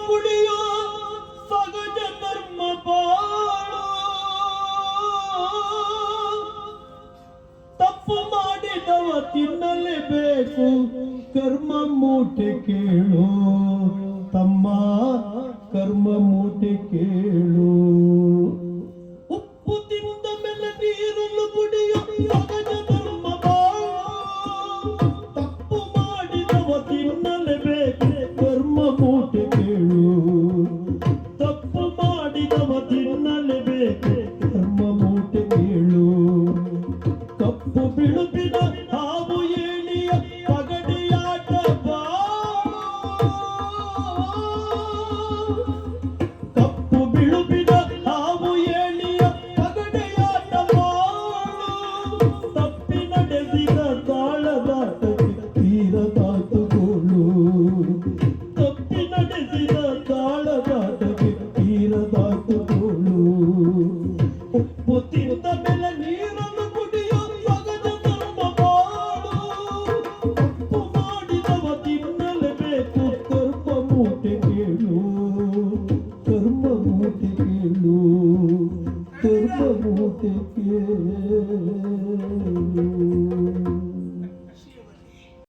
ಕುಡಿಯೋ ಸಗಜ ಧರ್ಮ ಬಾಳು. ತಪ್ಪು ಮಾಡಿದವ ತಿನ್ನಲೇಬೇಕು ಕರ್ಮ ಮೂಟೆ ಕೇಳು ತಮ್ಮ, ಕರ್ಮ ಮೂಟೆ ಕೇಳು. ಉಪ್ಪು ತಿಂದ ಮೇಲೆ ನೀರನ್ನು ಕುಡಿಯೋ ಸಗಜ ಧರ್ಮ ಬಾಳು. ತಪ್ಪು ಮಾಡಿದವ ತಿನ್ನಲೇಬೇಕು ಕರ್ಮ ಮೂಟೆ ಕೇಳು. ತಪ್ಪು ಮಾಡಿದವ ತಿನ್ನಲೇಬೇಕು ಕರ್ಮ ಮೂಟೆ ಕೇಳು. ಕಪ್ಪು ಬಿಳುಪಿನ ಹಾವು ಏಣಿಯ ಪಗಡಿಯಾಟ ಕಪ್ಪು ಬಿಳುಪಿನ ಹಾವು ಏಣಿಯ ಪಗಡಿಯಾಟ ಮಾಡು. ತಪ್ಪಿ ನಡೆಸಿದ ತಾಳದಾಟಕ್ಕೆ ತೀರದಾಟುಗೋಳು. ತಪ್ಪಿ ನಡೆಸಿದ ತಾಳದಾಟಕ್ಕೆ ತೀರದಾಟುಗೋಳು. ಉಪ್ಪು ತಿಂದ ಮೇಲೆ ನೀರನ್ನು ಕುಡಿಯೋ ಸಗಜ ಧರ್ಮ ಬಾಳು. ತಪ್ಪು ಮಾಡಿದವ ತಿನ್ನಲೇಬೇಕು ಕರ್ಮ ಮೂಟೆ ಕೇಳು. ಕರ್ಮ ಮೂಟೆ ಕೇಳು. ಕರ್ಮ ಮೂಟೆ ಕೇಳು.